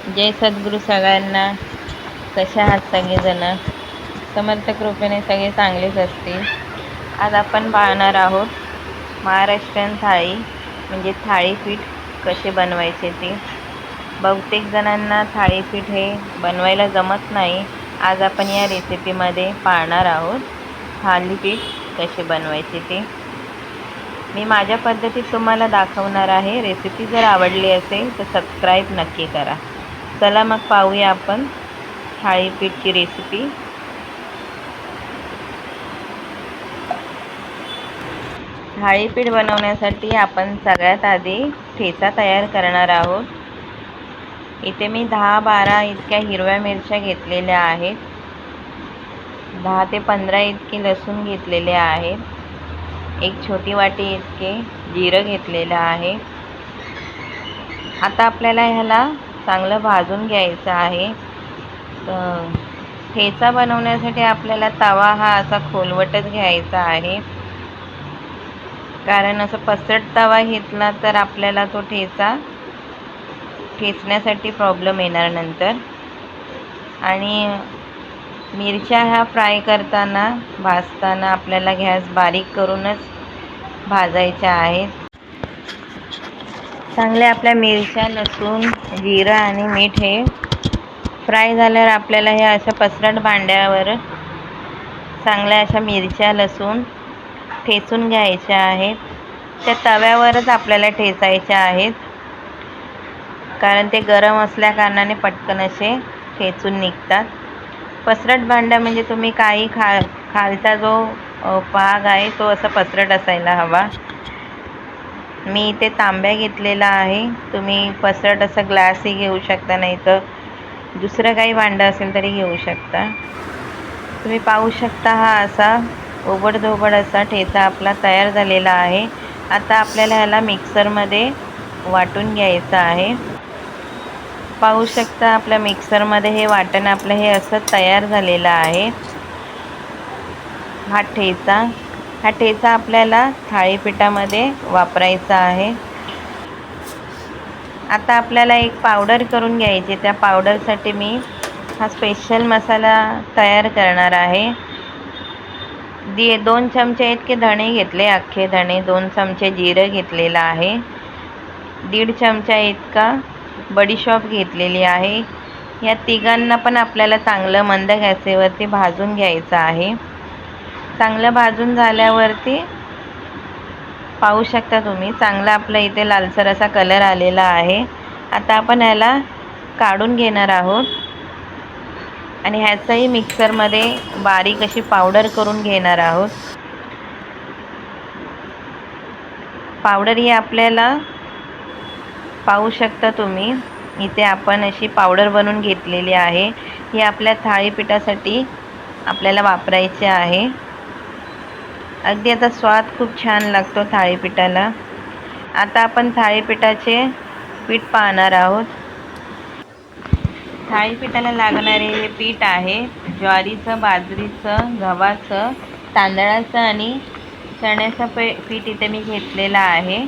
जय सद्गुरू सगळ्यांना. कशा आहात सगळेजण? समर्थ कृपेने सगळे चांगलेच असतील. आज आपण पाहणार आहोत महाराष्ट्रीयन थाळी म्हणजे थाळीपीठ कसे बनवायचे ते. बहुतेक जणांना थाळीपीठ हे बनवायला जमत नाही. आज आपण या रेसिपीमध्ये पाहणार आहोत थालीपीठ कसे बनवायचे ते. मी माझ्या पद्धतीत तुम्हाला दाखवणार आहे. रेसिपी जर आवडली असेल तर सबस्क्राईब नक्की करा. चला मग पाहूया आपण थाळीपीठची रेसिपी. थाळीपीठ बनवण्यासाठी आपण सगळ्यात आधी ठेचा तयार करणार आहोत. इथे मी 10-12 इतक्या हिरव्या मिरच्या घेतलेल्या आहेत. 10 ते 15 इतके लसूण घेतलेले आहेत. एक छोटी वाटी इतके जिरं घेतलेलं आहे. आता आपल्याला ह्याला चांगलं भाजून घ्यायचं आहे. तर ठेचा बनवण्यासाठी आपल्याला तवा हा असा खोलवटच घ्यायचा आहे, कारण असं पसरट तवा घेतला तर आपल्याला तो ठेचा ठेचण्यासाठी प्रॉब्लेम येणार नंतर. आणि मिरच्या ह्या फ्राय करताना भाजताना आपल्याला गॅस बारीक करूनच भाजायच्या आहेत. चांगल्या आपल्या मिरच्या, लसूण, जिरं आणि मीठ हे फ्राय झाल्यावर आपल्याला हे अशा पसरट भांड्यावर चांगल्या अशा मिरच्या, लसूण ठेचून घ्यायच्या आहेत. त्या तव्यावरच आपल्याला ठेचायच्या आहेत, कारण ते गरम असल्या कारणाने पटकन असे ठेचून निघतात. पसरट भांडा म्हणजे तुम्ही काही खालचा जो भाग आहे तो असा पसरट असायला हवा. मी इथे तांब्या घेतलेला आहे. तुम्ही पसरट असा ग्लासही घेऊ शकता, नाही तर दुसरं काही भांडं असेल तरी घेऊ शकता. तुम्ही पाहू शकता हा असा ओबडधोबड असा ठेचा आपला तयार झालेला आहे. आता आपल्याला ह्याला मिक्सरमध्ये वाटून घ्यायचं आहे. पाहू शकता आपल्या मिक्सरमध्ये हे वाटण आपलं हे असं तयार झालेलं आहे. हा ठेचा आपल्याला थाळीपीठामध्ये वापरायचा आहे. आता आपल्याला एक पावडर करून घ्यायची. त्या पावडरसाठी मी हा स्पेशल मसाला तयार करणार आहे. 2 चमचे इतके धणे घेतले, अख्खे धणे. 2 चमचे जिरं घेतलेलं आहे. 1.5 चमचा इतका बडीशॉप घेतलेली आहे. या तिघांना पण आपल्याला चांगलं मंद गॅसवरती भाजून घ्यायचं आहे. चांगलं भाजून झाल्यावरती पाहू शकता तुम्ही चांगला आपला इथे लालसर असा कलर आलेला आहे. आता आपण ह्याला काढून घेणार आहोत आणि ह्याचंही मिक्सरमध्ये बारीक अशी पावडर करून घेणार आहोत. पावडर ही आपल्याला पाहू शकता तुम्ही इथे आपण अशी पावडर बनवून घेतलेली आहे. ही आपल्या थाळीपीठासाठी आपल्याला वापरायची आहे. अगदी आता स्वाद खूप छान लागतो थाळीपीठाला. आता आपण थाळीपीठाचे पीठ पाहणार आहोत. थाळीपीठाला लागणारे हे पीठ आहे ज्वारीचं, बाजरीचं, गव्हाचं, तांदळाचं आणि चण्याचं पीठ इथे मी घेतलेलं आहे.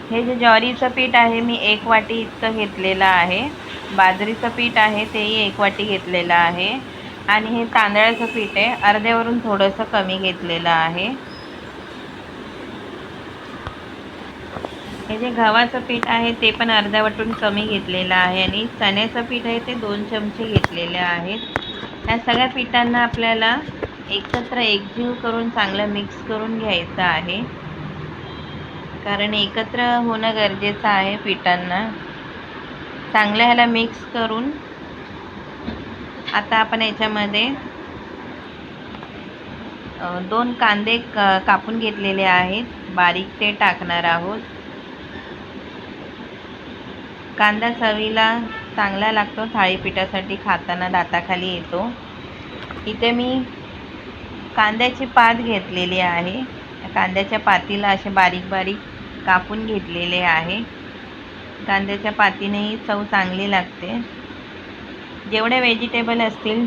हे जे ज्वारीचं पीठ आहे मी 1 वाटी इतकं घेतलेलं आहे. बाजरीचं पीठ आहे तेही 1 वाटी घेतलेलं आहे. आणि हे तांदळाचं पीठ आहे, अर्ध्यावरून थोडंसं कमी घेतलेलं आहे. हे जे गव्हाचं पीठ आहे ते पण अर्ध्या वाटून कमी घेतलेलं आहे. आणि चण्याचं पीठ आहे ते 2 चमचे घेतलेले आहेत. ह्या सगळ्या पिठांना आपल्याला एकत्र एकजीव करून चांगलं मिक्स करून घ्यायचं आहे, कारण एकत्र होणं गरजेचं आहे पिठांना. चांगलं ह्याला मिक्स करून आता आपण याच्यामध्ये 2 कांदे कापून घेतलेले आहेत बारीक, ते टाकणार आहोत. कांदा चवीला चांगला लागतो थाळीपीठासाठी, खाताना दाताखाली येतो. इथे मी कांद्याची पात घेतलेली आहे. कांद्याच्या पातीला असे बारीक बारीक कापून घेतलेले आहे. कांद्याच्या पातीनेही चव चांगली लागते. जेवढे व्हेजिटेबल असतील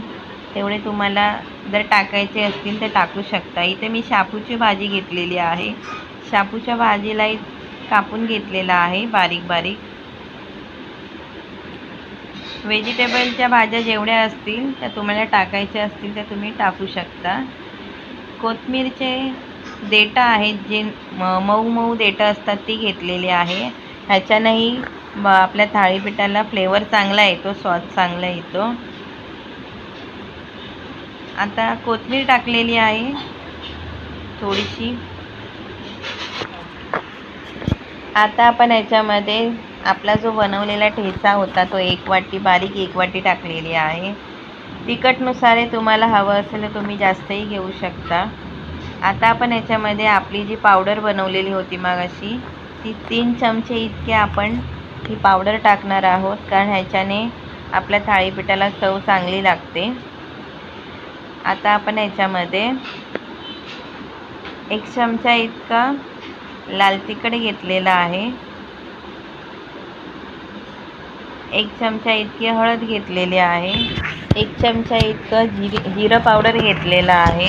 तेवढे तुम्हाला जर टाकायचे असतील तर टाकू शकता. इथे मी शापूची भाजी घेतलेली आहे. शापूच्या भाजीलाही कापून घेतलेला आहे बारीक बारीक. व्हेजिटेबलच्या भाज्या जेवढ्या असतील त्या तुम्हाला टाकायच्या असतील त्या तुम्ही टाकू शकता. कोथिंबीरचे देठं आहेत, जे मऊ मऊ देठं असतात ती घेतलेली आहे. ह्याच्यानंही आपल्या थालीपीठाला फ्लेवर चांगला येतो, स्वाद चांगला येतो. आता कोथिंबीर टाकलेली आहे थोडीशी. आता आपण याच्यामध्ये आपला जो बनवलेला ठेचा होता तो 1 वाटी, बारीक 1 वाटी टाकलेली आहे. तिखटनुसार तुम्हाला हवं असेल तर तुम्ही जास्तही घेऊ शकता. आता आपण याच्यामध्ये आपली जी पावडर बनवलेली होती मगाशी, ती 3 चमचे इतके आपण ही पावडर टाकणार आहोत, कारण ह्याच्याने आपल्या थालीपीठाला चव चांगली लागते. आता आपण याच्यामध्ये 1 चमचा इतका लाल तिखट घेतलेला आहे, 1 चमचा इतकी हळद घेतलेली आहे, 1 चमचा इतकं जिरं पावडर घेतलेलं आहे,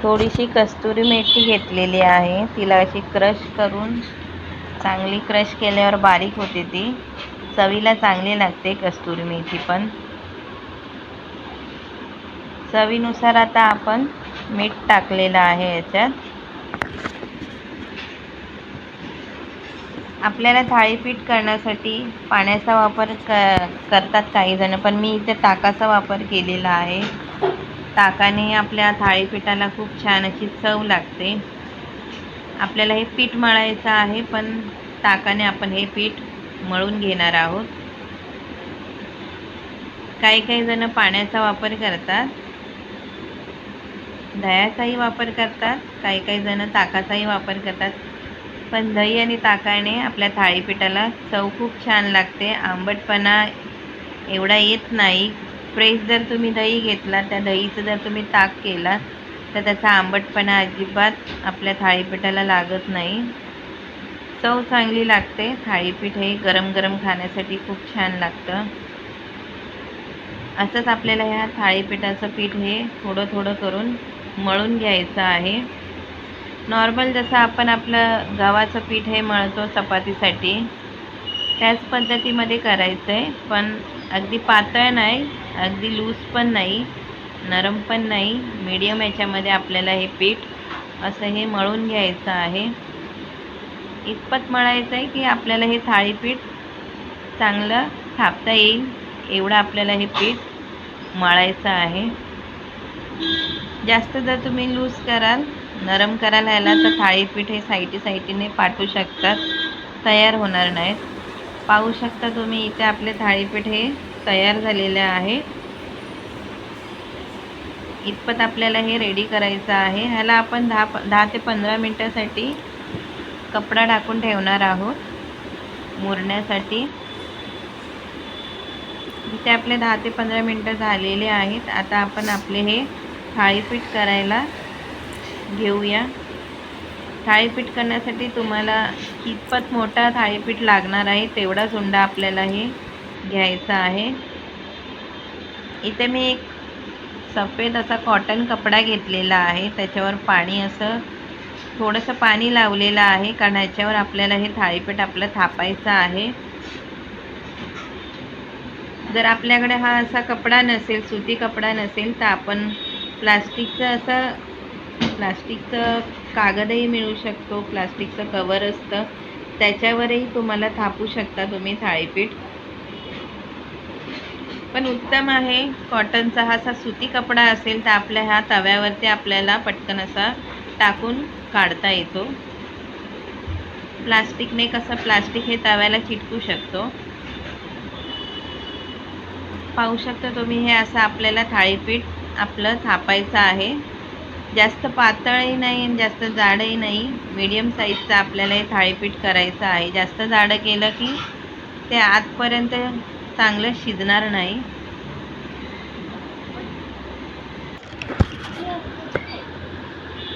थोडीशी कस्तुरी मेथी घेतलेली आहे. तिला अशी क्रश करून, चांगली क्रश केल्यावर बारीक होते ती, चवीला चांगली लागते कस्तुरी मेथी पण. चवीनुसार आता आपण मीठ टाकलेलं आहे याच्यात. आपल्याला थालीपीठ करण्यासाठी पाण्याचा वापर करतात काही जण, पण मी इथे ताकाचा वापर केलेला आहे. ताकाने आपल्या थालीपीठाला खूप छान अशी चव लागते. आपल्याला हे पीठ मळायचं आहे, पण ताकाने आपण हे पीठ मळून घेणार आहोत. काही जण पाण्याचा वापर करतात, दह्याचाही वापर करतात, काही जण ताकाचाही वापर करतात. पण दही आणि ताकाने आपल्या थालीपीठाला चव खूप छान लागते. आंबटपणा एवढा येत नाही. फ्रेश जर तुम्ही दही घेतला, त्या दहीचं जर तुम्ही ताक केला तर त्याचा आंबटपणा अजिबात आपल्या थालीपीठाला लागत नाही. चव चांगली लागते. थालीपीठ हे गरम गरम खाण्यासाठी खूप छान लागतं. असंच आपल्याला ह्या थालीपीठाचं पीठ हे थोडं थोडं करून मळून घ्यायचं आहे. नॉर्मल जसं आपण आपलं गव्हाचं पीठ हे मळतो चपातीसाठी, त्याच पद्धतीमध्ये करायचं आहे. पण अगदी पातळ नाही, अगदी लूज पण नाही, नरम पण नाही, मीडियम याच्यामध्ये आपल्याला हे पीठ असं हे मळून घ्यायचं आहे. इतपत मळायचं आहे की आपल्याला हे थालीपीठ चांगलं थापता येईल एवढं आपल्याला हे पीठ मळायचं आहे. जास्त जर तुम्ही लूज कराल, नरम करायला ह्याला, तर थालीपीठ हे साईडीने पाठवू शकतात, तयार होणार नाहीत. पाहू शकता तुम्ही इथे आपले थालीपीठ हे तयार झालेले आहे. इतपत आपल्याला हे रेडी करायचं आहे. ह्याला आपण 10 ते 15 मिनटासाठी कपडा टाकून ठेवणार आहोत मुरण्यासाठी. इथे आपले 10 ते 15 मिनटं झालेले आहेत. आता आपण आपले हे थालीपीठ करायला घेऊया. थालीपीठ करण्यासाठी तुम्हाला कितपत मोठा थालीपीठ लागणार आहे तेवढाच उंडा आपल्याला हे घ्यायचा आहे. इथे मी एक सफेद असा कॉटन कपडा घेतलेला आहे, त्याच्यावर पाणी असं थोडंसं पाणी लावलेलं आहे, कारण ह्याच्यावर आपल्याला हे थालीपीठ आपलं थापायचं आहे. जर आपल्याकडे हा असा कपडा नसेल, सुती कपडा नसेल, तर आपण प्लास्टिकचं कागदही मिळू शकतो, प्लास्टिकचं कवर असतं, त्याच्यावरही तुम्हाला थापू शकता तुम्ही थालीपीठ. पण उत्तम आहे कॉटनचा. हा असा सुती कपडा असेल तर आपल्या ह्या तव्यावरती आपल्याला पटकन असा टाकून काढता येतो. प्लास्टिकने कसं प्लास्टिक हे तव्याला चिटकू शकतो. पाहू शकता तुम्ही, हे असं आपल्याला थालीपीठ आपलं थापायचं आहे. जास्त पातळही नाही आणि जास्त जाडही नाही, मीडियम साईजचं आपल्याला हे थालीपीठ करायचं आहे. जास्त जाडं केलं की ते आतपर्यंत चांगलं शिजणार नाही.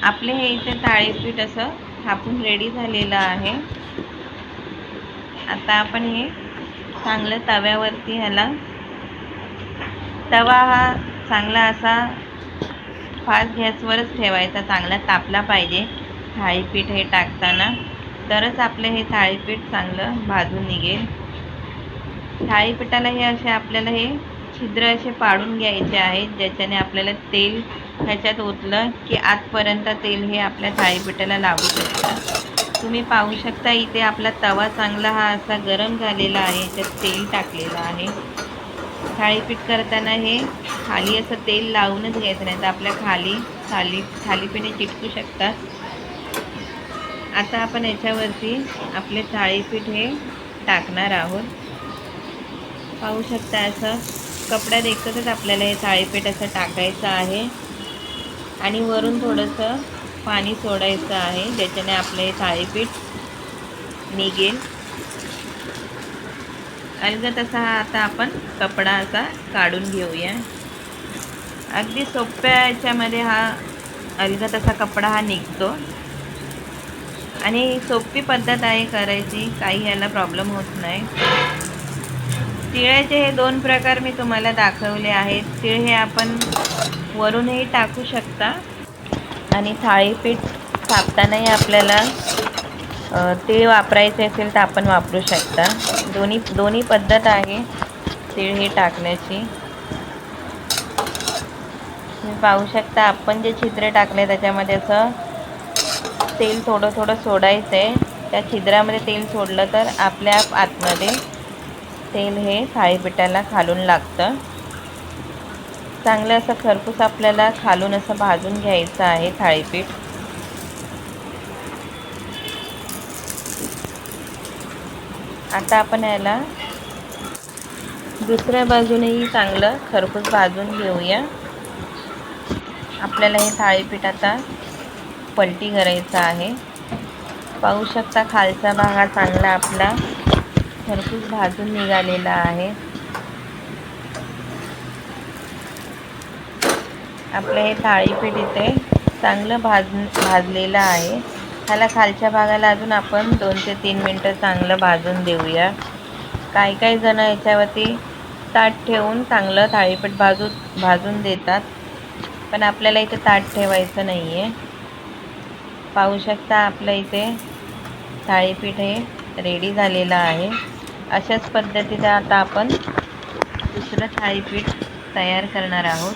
आपले हे इथे थालीपीठ असं थापून रेडी झालेलं आहे. आता आपण हे चांगलं तव्यावरती ह्याला, तवा हा चांगला असा फास्ट गॅसवरच ठेवायचा, चांगला तापला पाहिजे थालीपीठ हे टाकताना, तरच आपलं हे थालीपीठ चांगलं भाजून निघेल. थाळीपीठाला हे असे आपल्याला हे छिद्र असे पाडून घ्यायचे आहेत, ज्याच्याने आपल्याला तेल ह्याच्यात ओतलं की आतपर्यंत तेल हे आपल्या थाळीपीठाला लागू शकतं. तुम्ही पाहू शकता इथे आपला तवा चांगला हा असा गरम झालेला आहे, याच्यात तेल टाकलेलं आहे. थाळीपीठ करताना हे खाली असं तेल लावूनच घ्यायचं, नाही तर आपल्या थालीपीठ चिटकू शकतात. आता आपण याच्यावरती आपले थाळीपीठ हे टाकणार आहोत. पाहू शकता असं कपड्यात एकच आपल्याला हे थाळीपीठ असं टाकायचं आहे आणि वरून थोडंसं पाणी सोडायचं आहे, ज्याच्याने आपलं हे थाळीपीठ निघेल. अलगद असा हा आता आपण कपडा असा काढून घेऊया. अगदी सोप्या याच्यामध्ये हा अलगद असा कपडा हा निघतो आणि सोपी पद्धत आहे करायची, काही याला प्रॉब्लेम होत नाही. तिळाचे हे 2 प्रकार मी तुम्हाला दाखवले आहेत. तिळ हे आपण वरूनही टाकू शकता आणि थाळीपीठ थापतानाही आपल्याला तीळ वापरायचे असेल तर आपण वापरू शकता. दोन्ही पद्धत आहे तीळ हे टाकण्याची. तुम्ही पाहू शकता आपण जे छिद्र टाकले त्याच्यामध्ये असं तेल थोडं थोडं सोडायचं आहे. त्या छिद्रामध्ये तेल सोडलं तर आपल्या आतमध्ये तेल हे थाळीपीठाला खालून लागतं. चांगलं असं खरपूस आपल्याला खालून असं भाजून घ्यायचं आहे थाळीपीठ. आता आपण याला दुसऱ्या बाजूनेही चांगलं खरपूस भाजून घेऊया. आपल्याला हे थाळीपीठ आता पलटी करायचं आहे. पाहू शकता खालचा भाग हा चांगला आपला खरपूस भाजून निघालेला आहे. आपलं हे थाळीपीठ इथे चांगलं भाजलेलं आहे. ह्याला खालच्या भागाला अजून आपण 2 ते 3 मिनटं चांगलं भाजून देऊया. काही जण याच्यावरती ताट ठेवून चांगलं थाळीपीठ भाजून देतात, पण आपल्याला इथे ताट ठेवायचं नाही आहे. पाहू शकता आपलं इथे थाळीपीठ हे रेडी झालेलं आहे. अशाच पद्धतीने आता आपण दुसरं थाळीपीठ तयार करणार आहोत.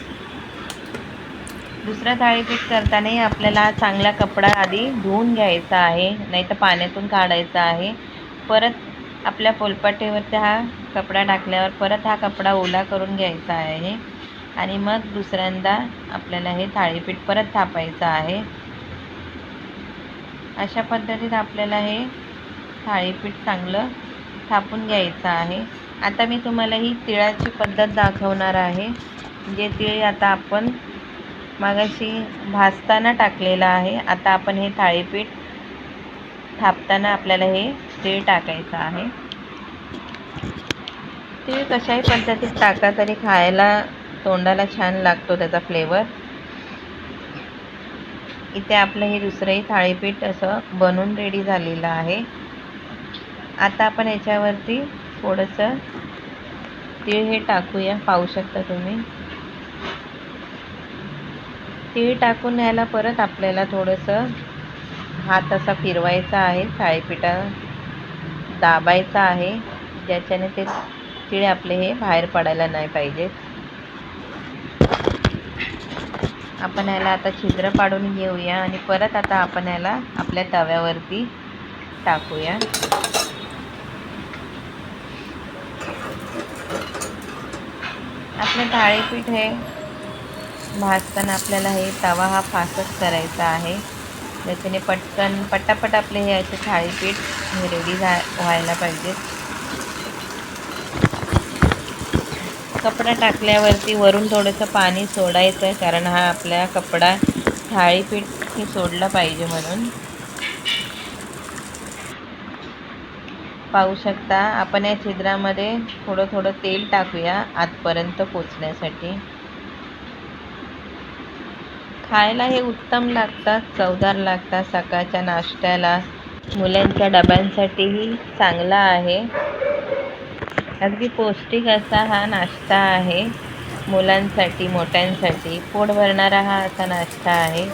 दुसरं थाळीपीठ करतानाही आपल्याला चांगला कपडा आधी धुवून घ्यायचा आहे, नाही तर पाण्यातून काढायचा आहे. परत आपल्या पोलपाटीवरती हा कपडा टाकल्यावर परत हा कपडा ओला करून घ्यायचा आहे आणि मग दुसऱ्यांदा आपल्याला हे थाळीपीठ परत थापायचं आहे. अशा पद्धतीत आपल्याला हे थाळीपीठ चांगलं थापून घ्यायचं आहे. आता मी तुम्हाला ही तिळाची पद्धत दाखवणार आहे. जे तीळ आता आपण मगाशी भाजताना टाकलेलं आहे, आता आपण हे थाळीपीठ थापताना आपल्याला हे तीळ टाकायचं आहे. तीळ कशाही पद्धतीत टाका तरी खायला तोंडाला छान लागतो त्याचा फ्लेवर. इथे आपलं हे दुसरंही थाळीपीठ असं बनून रेडी झालेलं आहे. आता आपण याच्यावरती थोडंसं तीळ हे टाकूया. पाहू शकता तुम्ही तीळ टाकून यायला परत आपल्याला थोडंसं हात असा फिरवायचा आहे, थाळीपीठा दाबायचा आहे, ज्याच्याने ते तीळ आपले हे बाहेर पडायला नाही पाहिजेत. आपण याला आता छिद्र पाडून घेऊया आणि परत आता आपण याला आपल्या तव्यावरती टाकूया. आपलं थाळीपीठ हे भाजताना आपल्याला हे तवा हा फास्टच करायचा आहे, ज्याच्याने पटापट आपले हे असे थाळीपीठ हे रेडी व्हायला पाहिजेत. कपडा टाकल्यावरती वरून थोडंसं पाणी सोडायचं, कारण हा आपला कपडा थाळीपीठ हे सोडलं पाहिजे म्हणून. पाहू शकता आपण या छिद्रामध्ये थोडं तेल टाकूया आतपर्यंत पोचण्यासाठी. खायला हे उत्तम लागतात, चवदार लागतात. सकाळच्या नाश्त्याला, मुलांच्या डब्यांसाठीही चांगला आहे. अगदी पौष्टिक असा हा नाश्ता आहे. मुलांसाठी, मोठ्यांसाठी पोट भरणारा हा असा नाश्ता आहे.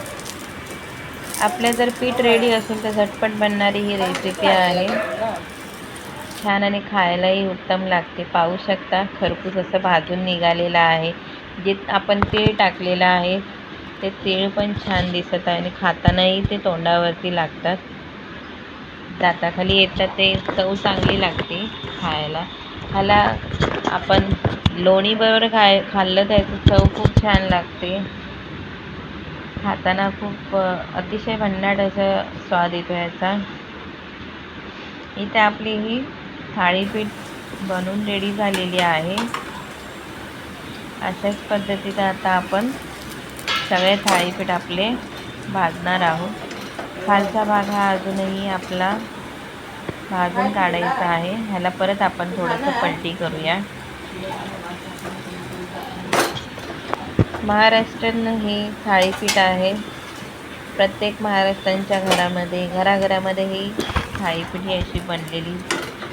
आपल्या जर पीठ रेडी असेल तर झटपट बनणारी ही रेसिपी आहे. छान आणि खायलाही उत्तम लागते. पाहू शकता खरपूस असं भाजून निघालेलं आहे. जे आपण तीळ टाकलेलं आहे ते तीळ पण छान दिसत आहे आणि खातानाही ते तोंडावरती लागतात, दाताखाली येतात. ते चव चांगली लागते खायला. ह्याला आपण लोणीबरोबर खाल्लं तर याची चव खूप छान लागते. खाताना खूप अतिशय भन्नाट असं स्वाद येतो याचा. इथे आपली ही थाळीपीठ बनवून रेडी झालेली आहे. अशाच पद्धतीने आता आपण सगळे थाळीपीठ आपले भाजणार आहोत. खालचा भाग हा अजूनही आपला भाजून काढायचा आहे. ह्याला परत आपण थोडंसं पलटी करूया. महाराष्ट्रीयन ही थाळीपीठ आहे. प्रत्येक महाराष्ट्रांच्या घराघरामध्ये ही थाळीपीठ ही अशी बनलेली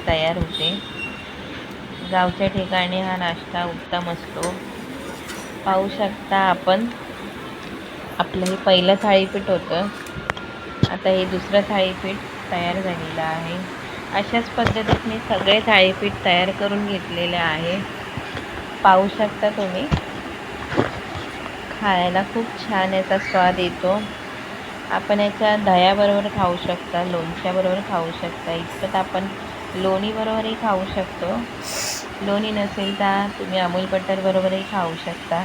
तयार होते. गावच्या ठिकाणी हा नाश्ता उत्तम असतो. पाहू शकता आपण, आपलं हे पहिलं थाळीपीठ होतं, आता हे दुसरं थाळीपीठ तयार झालेलं आहे. अशाच पद्धतीने सगळे थाळीपीठ तयार करून घेतलेले आहे. पाहू शकता तुम्ही, खायला खूप छान याचा स्वाद येतो. आपण याच्या दह्याबरोबर खाऊ शकता, लोणच्याबरोबर खाऊ शकता, इतपत आपण लोणीबरोबरही खाऊ शकतो. लोणी नसेल तर तुम्ही अमूल बटरबरोबरही खाऊ शकता.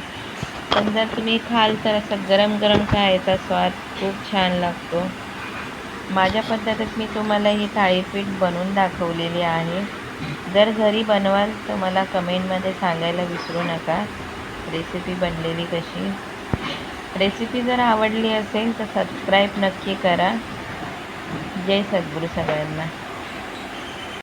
पण जर तुम्ही खाल तर असं गरम गरम खायचा स्वाद खूप छान लागतो. माझ्या पद्धतीत मी तुम्हाला ही थाळीपीठ बनवून दाखवलेली आहे. जर घरी बनवाल तर मला कमेंटमध्ये सांगायला विसरू नका रेसिपी बनलेली कशी. रेसिपी जर आवडली असेल तर सबस्क्राईब नक्की करा. जय सद्गुरू सगळ्यांना.